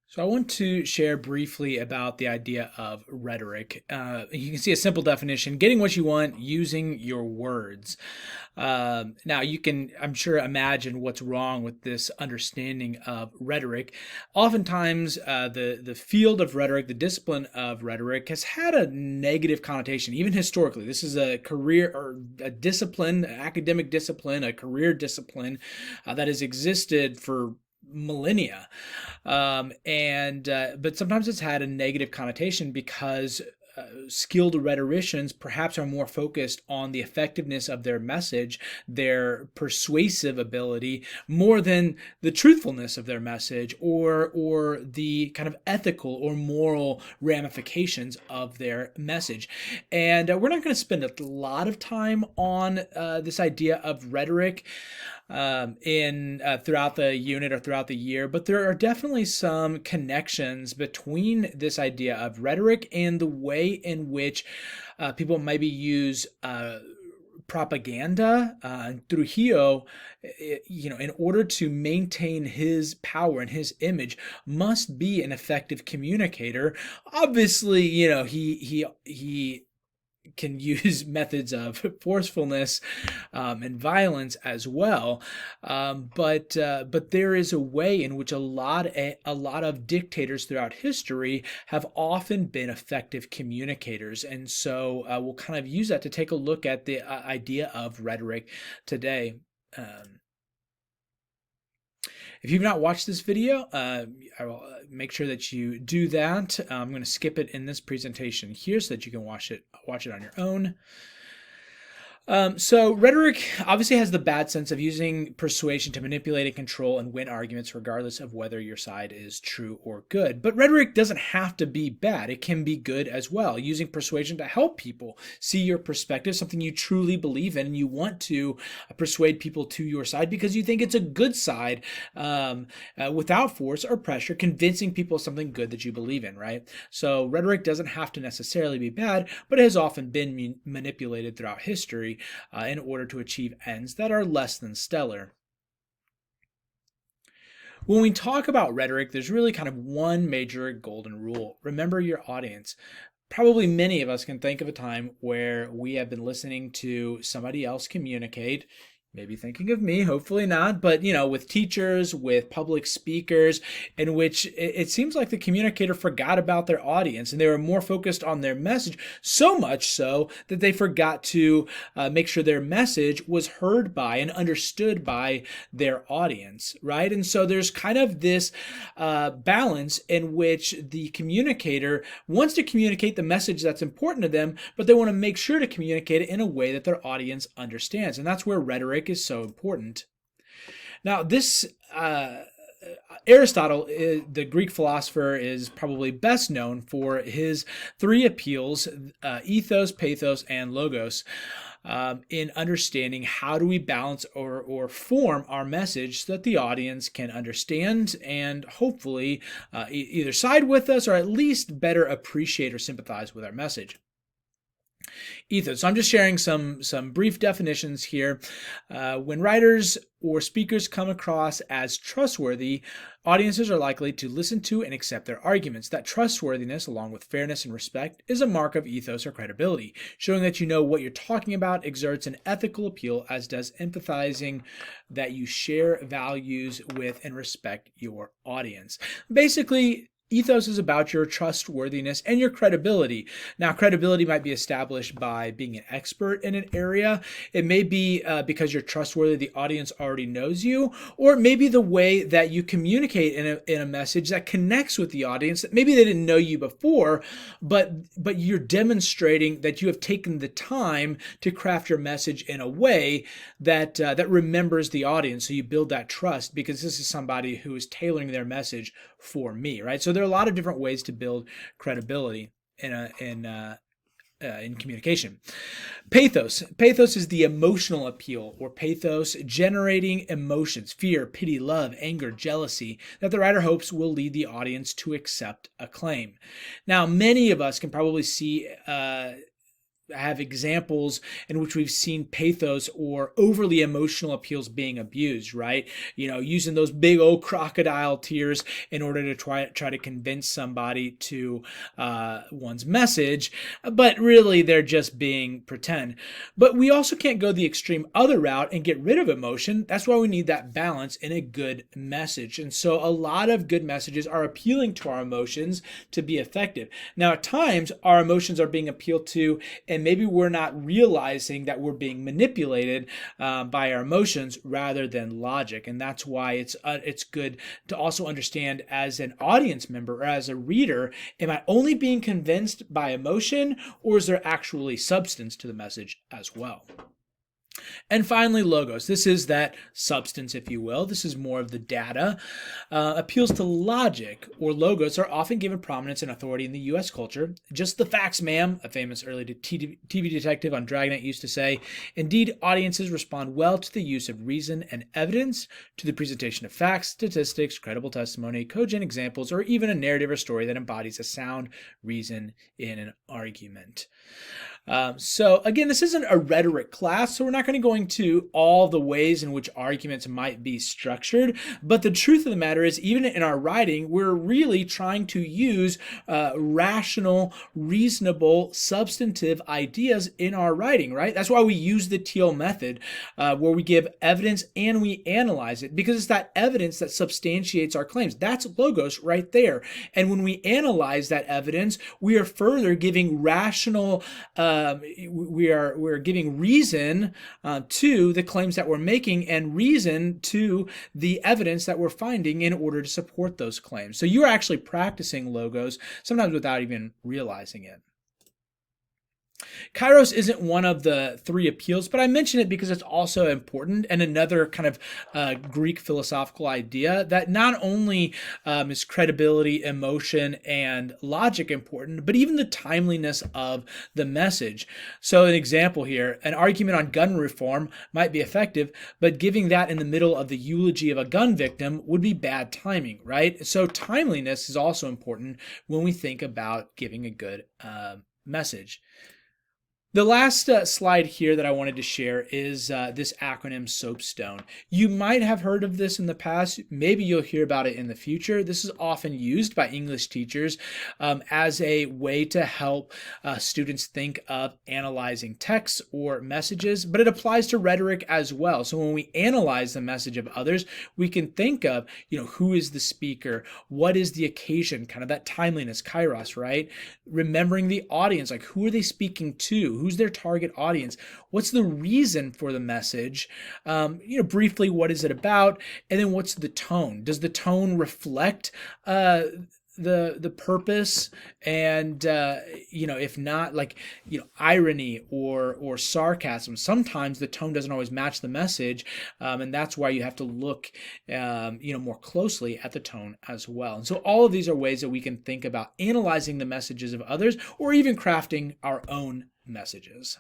So I want to share briefly about the idea of rhetoric. You can see a simple definition: getting what you want using your words. Now you can, I'm sure, imagine what's wrong with this understanding of rhetoric. Oftentimes, the field of rhetoric, the discipline of rhetoric, has had a negative connotation, even historically. This is a career or a discipline, an academic discipline, a career discipline that has existed for millennia, and but sometimes it's had a negative connotation because skilled rhetoricians perhaps are more focused on the effectiveness of their message, their persuasive ability, more than the truthfulness of their message or the kind of ethical or moral ramifications of their message. And we're not going to spend a lot of time on this idea of rhetoric in throughout the unit or throughout the year, but there are definitely some connections between this idea of rhetoric and the way in which people maybe use propaganda. Trujillo, in order to maintain his power and his image, must be an effective communicator. Obviously, he can use methods of forcefulness and violence as well, but there is a way in which a lot of dictators throughout history have often been effective communicators, and so we'll kind of use that to take a look at the idea of rhetoric today. Um, if you've not watched this video, I will make sure that you do that. I'm going to skip it in this presentation here so that you can watch it on your own. So rhetoric obviously has the bad sense of using persuasion to manipulate and control and win arguments regardless of whether your side is true or good. But rhetoric doesn't have to be bad. It can be good as well, using persuasion to help people see your perspective, something you truly believe in, and you want to persuade people to your side because you think it's a good side, without force or pressure, convincing people of something good that you believe in, right? So rhetoric doesn't have to necessarily be bad, but it has often been manipulated throughout history in order to achieve ends that are less than stellar. When we talk about rhetoric, there's really kind of one major golden rule. Remember your audience. Probably many of us can think of a time where we have been listening to somebody else communicate, maybe thinking of me, hopefully not, but with teachers, with public speakers, in which it seems like the communicator forgot about their audience and they were more focused on their message, so much so that they forgot to make sure their message was heard by and understood by their audience, right? And so there's kind of this balance in which the communicator wants to communicate the message that's important to them, but they want to make sure to communicate it in a way that their audience understands. And that's where rhetoric is so important. Now, this Aristotle, the Greek philosopher, is probably best known for his three appeals: ethos, pathos, and logos. In understanding how do we balance or form our message so that the audience can understand and hopefully either side with us or at least better appreciate or sympathize with our message. Ethos. So I'm just sharing some brief definitions here. When writers or speakers come across as trustworthy, audiences are likely to listen to and accept their arguments. That trustworthiness, along with fairness and respect, is a mark of ethos or credibility. Showing that you know what you're talking about exerts an ethical appeal, as does empathizing that you share values with and respect your audience. Basically, ethos is about your trustworthiness and your credibility. Now, credibility might be established by being an expert in an area. It may be because you're trustworthy, the audience already knows you, or it may be the way that you communicate in a message that connects with the audience. That maybe they didn't know you before, but you're demonstrating that you have taken the time to craft your message in a way that remembers the audience. So you build that trust because this is somebody who is tailoring their message for me, right? So there are a lot of different ways to build credibility in communication. Pathos. Pathos is the emotional appeal, or pathos generating emotions: fear, pity, love, anger, jealousy, that the writer hopes will lead the audience to accept a claim. Now, many of us can probably see have examples in which we've seen pathos or overly emotional appeals being abused, right? Using those big old crocodile tears in order to try to convince somebody to one's message, but really they're just being pretend. But we also can't go the extreme other route and get rid of emotion. That's why we need that balance in a good message. And so a lot of good messages are appealing to our emotions to be effective. Now, at times, our emotions are being appealed to, and maybe we're not realizing that we're being manipulated by our emotions rather than logic. And that's why it's good to also understand as an audience member or as a reader, am I only being convinced by emotion, or is there actually substance to the message as well? And finally, logos. This is that substance, if you will. This is more of the data. Appeals to logic or logos are often given prominence and authority in the U.S. culture. Just the facts, ma'am, a famous early TV detective on Dragnet used to say. Indeed, audiences respond well to the use of reason and evidence, to the presentation of facts, statistics, credible testimony, cogent examples, or even a narrative or story that embodies a sound reason in an argument. So again, this isn't a rhetoric class, so we're not going to go into all the ways in which arguments might be structured, but the truth of the matter is, even in our writing, we're really trying to use rational, reasonable, substantive ideas in our writing, right? That's why we use the Teal method, where we give evidence and we analyze it, because it's that evidence that substantiates our claims. That's logos right there. And when we analyze that evidence, we are further giving rational we're giving reason to the claims that we're making and reason to the evidence that we're finding in order to support those claims. So you're actually practicing logos, sometimes without even realizing it. Kairos isn't one of the three appeals, but I mention it because it's also important, and another kind of Greek philosophical idea that not only is credibility, emotion, and logic important, but even the timeliness of the message. So an example here, an argument on gun reform might be effective, but giving that in the middle of the eulogy of a gun victim would be bad timing, right? So timeliness is also important when we think about giving a good message. The last slide here that I wanted to share is this acronym SOAPSTONE. You might have heard of this in the past. Maybe you'll hear about it in the future. This is often used by English teachers as a way to help students think of analyzing texts or messages, but it applies to rhetoric as well. So when we analyze the message of others, we can think of, who is the speaker? What is the occasion? Kind of that timeliness, kairos, right? Remembering the audience, like who are they speaking to? Who's their target audience? What's the reason for the message? Briefly, what is it about? And then what's the tone? Does the tone reflect the purpose? And if not, irony or sarcasm, sometimes the tone doesn't always match the message, and that's why you have to look more closely at the tone as well. And so all of these are ways that we can think about analyzing the messages of others, or even crafting our own messages.